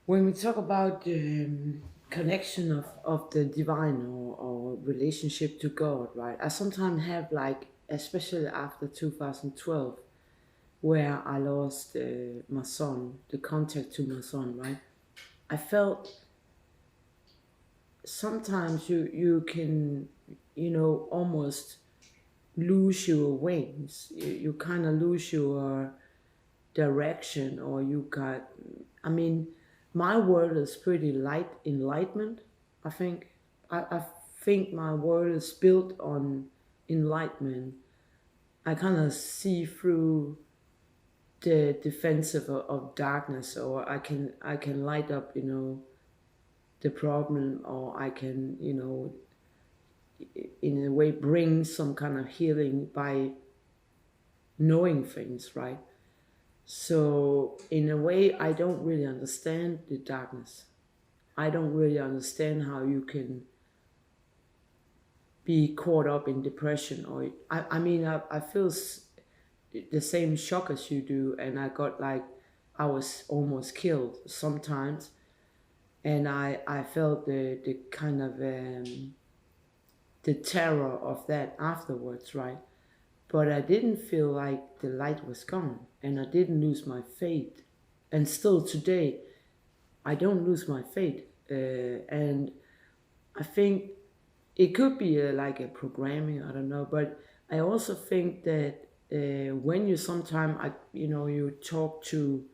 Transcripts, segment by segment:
When we talk about the connection of the divine or relationship to God, right? I sometimes have like, especially after 2012, where I lost my son, the contact to my son, right? I felt sometimes you can, almost lose your wings. You kind of lose your direction, or you got, I mean, my world is pretty light enlightenment. I think I think my world is built on enlightenment. I kind of see through the defensive of darkness, or I can light up, the problem, or I can, in a way bring some kind of healing by knowing things, right? So, in a way, I don't really understand the darkness. I don't really understand how you can be caught up in depression. Or, I feel the same shock as you do, and I got like, I was almost killed sometimes, and I felt the kind of the terror of that afterwards, right? But I didn't feel like the light was gone, and I didn't lose my faith. And still today, I don't lose my faith. And I think it could be like a programming, I don't know. But I also think that when you sometimes, you talk to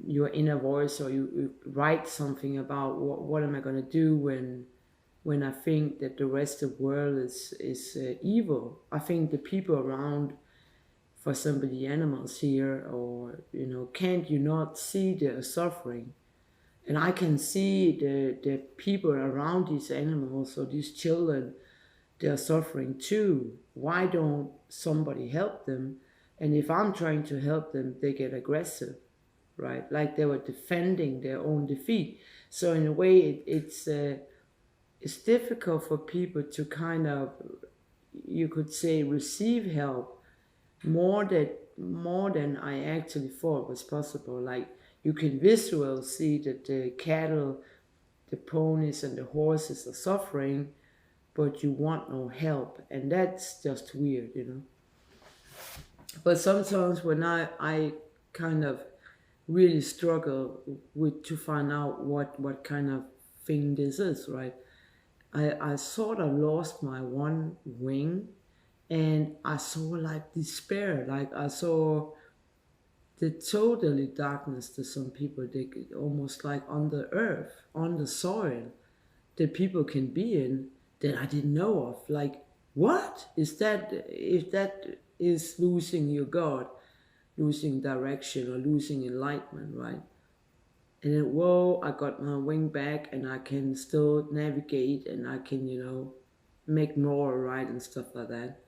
your inner voice, or you write something about what am I going to do when I think that the rest of the world is evil. I think the people around, for example, the animals here, or can't you not see their suffering? And I can see the people around these animals or these children, they're suffering too. Why don't somebody help them? And if I'm trying to help them, they get aggressive, right? Like they were defending their own defeat. So in a way, it's difficult for people to kind of, you could say, receive help more than I actually thought was possible. Like you can visually see that the cattle, the ponies, and the horses are suffering, but you want no help, and that's just weird. But sometimes when I kind of really struggle with to find out what kind of thing this is, right? I sort of lost my one wing, and I saw like despair. Like I saw the totally darkness to some people. They could almost like on the earth, on the soil that people can be in that I didn't know of. Like, what is that? If that is losing your God, losing direction, or losing enlightenment, right? And then, whoa, I got my wing back, and I can still navigate, and I can, make more, right, and stuff like that.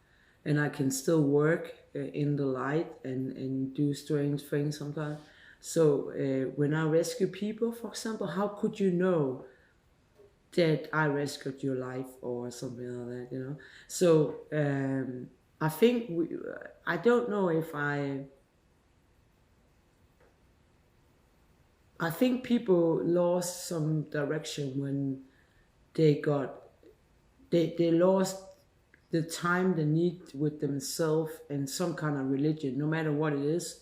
And I can still work in the light and do strange things sometimes. So when I rescue people, for example, how could you know that I rescued your life or something like that? So I think I don't know if I think people lost some direction when they got they lost the time they need with themselves and some kind of religion, no matter what it is,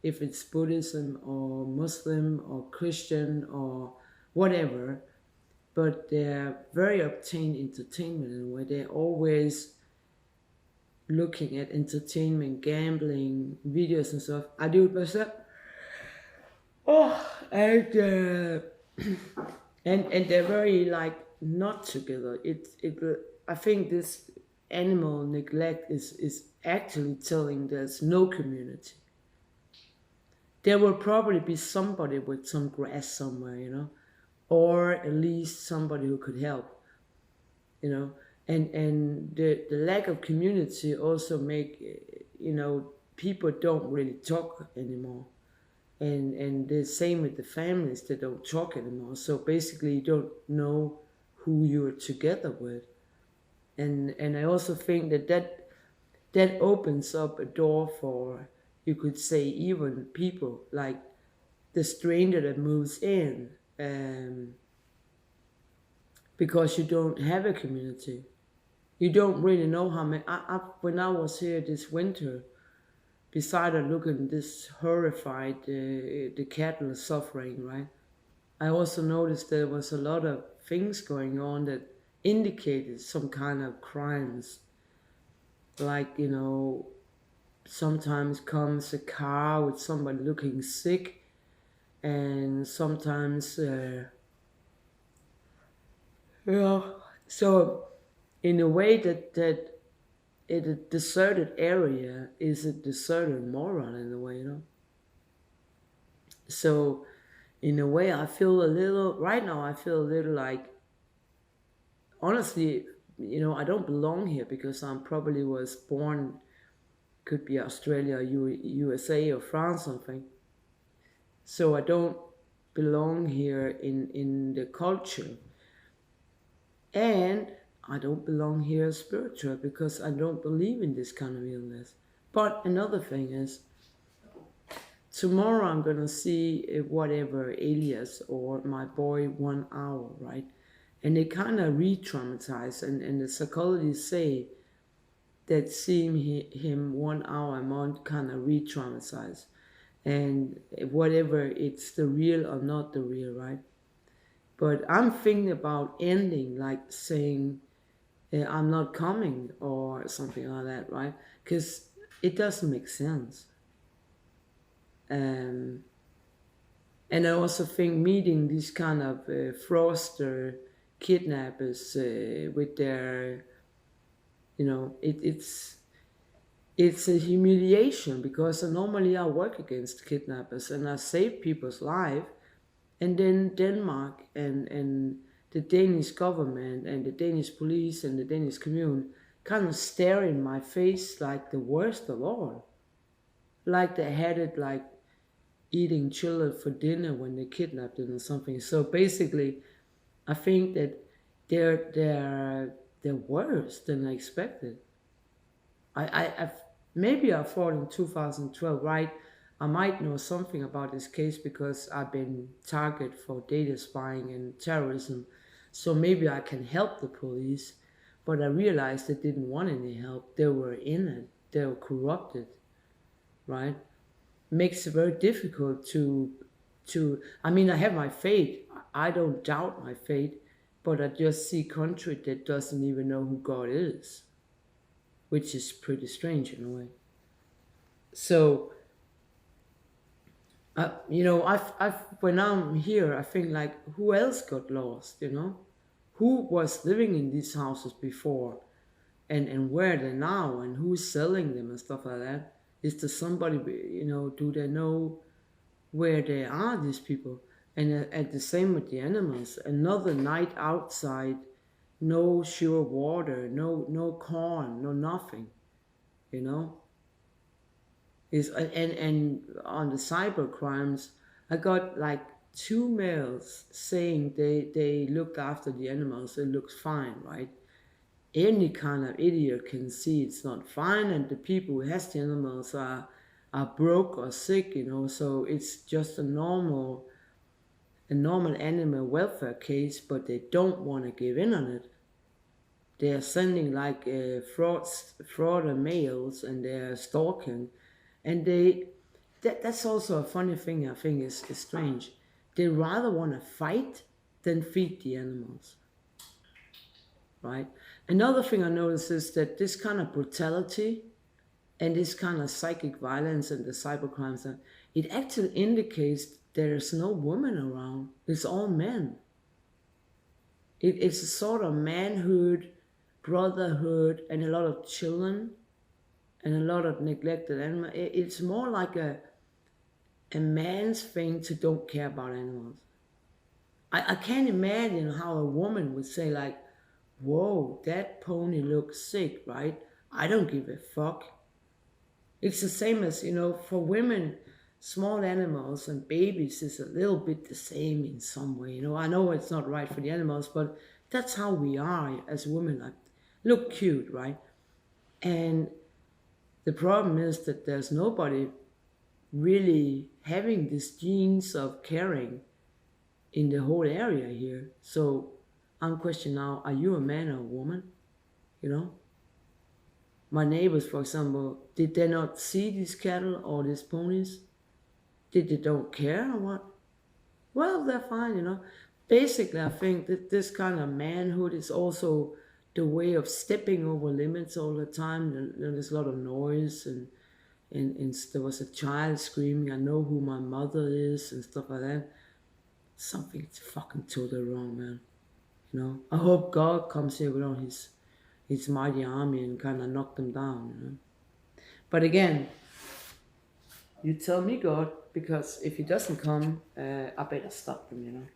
if it's Buddhism or Muslim or Christian or whatever. But they're very obtained entertainment, and where they're always looking at entertainment, gambling, videos and stuff. I do it myself. Oh, and they're very like not together. It I think this animal neglect is actually telling there's no community. There will probably be somebody with some grass somewhere, or at least somebody who could help, you know. And the lack of community also make people don't really talk anymore. And the same with the families, they don't talk anymore. So basically you don't know who you're together with. And I also think that opens up a door for, you could say, even people like the stranger that moves in, because you don't have a community. You don't really know how many. When I was here this winter, beside looking this horrified, the cattle suffering, right? I also noticed there was a lot of things going on that indicated some kind of crimes. Like, sometimes comes a car with somebody looking sick, and sometimes, so in a way that a deserted area is a deserted moral in a way, So in a way, right now I feel a little like, honestly, I don't belong here because I probably was born, could be Australia, USA or France, something. So I don't belong here in the culture. And I don't belong here spiritual because I don't believe in this kind of illness. But another thing is, tomorrow I'm going to see whatever Elias or my boy 1 hour, right? And they kind of re-traumatize, and the psychologists say that seeing him 1 hour a month kind of re-traumatize. And whatever it's the real or not the real, right? But I'm thinking about ending, like saying, I'm not coming or something like that, right? Because it doesn't make sense. And I also think meeting these kind of fraudster kidnappers with their, it's a humiliation because normally I work against kidnappers and I save people's life, and then Denmark and the Danish government and the Danish police and the Danish commune kind of stare in my face like the worst of all. Like they had it like eating children for dinner when they kidnapped them or something. So basically, I think that they're worse than I expected. Maybe I thought in 2012, right? I might know something about this case because I've been targeted for data spying and terrorism. So maybe I can help the police. But I realized they didn't want any help. They were in it. They were corrupted, right? Makes it very difficult to I mean, I have my faith. I don't doubt my faith, but I just see country that doesn't even know who God is, which is pretty strange in a way. So, when I'm here, I think like, who else got lost, Who was living in these houses before, and where are they now, and who's selling them and stuff like that? Is there somebody, do they know where they are, these people? And at the same with the animals, another night outside, no sure water, no corn, no nothing, Is and on the cyber crimes, I got like 2 mails saying they looked after the animals. It looks fine, right? Any kind of idiot can see it's not fine, and the people who has the animals are broke or sick, So it's just a normal animal welfare case, but they don't want to give in on it. They are sending like fraud mails, and they are stalking, and that's also a funny thing. I think is strange. They rather want to fight than feed the animals, right? Another thing I noticed is that this kind of brutality and this kind of psychic violence and the cybercrimes, it actually indicates there's no woman around. It's all men. It's a sort of manhood, brotherhood, and a lot of children, and a lot of neglected animals. It's more like a man's thing to don't care about animals. I can't imagine how a woman would say like, whoa, that pony looks sick, right? I don't give a fuck. It's the same as, for women, small animals and babies is a little bit the same in some way. I know it's not right for the animals, but that's how we are as women. Like, look cute, right? And the problem is that there's nobody really having these genes of caring in the whole area here. So I'm questioning now, are you a man or a woman? You know? My neighbors, for example, did they not see these cattle or these ponies? Did they don't care or what? Well, they're fine, you know. Basically, I think that this kind of manhood is also the way of stepping over limits all the time. There's a lot of noise and there was a child screaming, I know who my mother is and stuff like that. Something's fucking totally wrong, man. You know, I hope God comes here with all his mighty army and kind of knock them down, you know. But again, you tell me, God, because if he doesn't come, I better stop him, you know.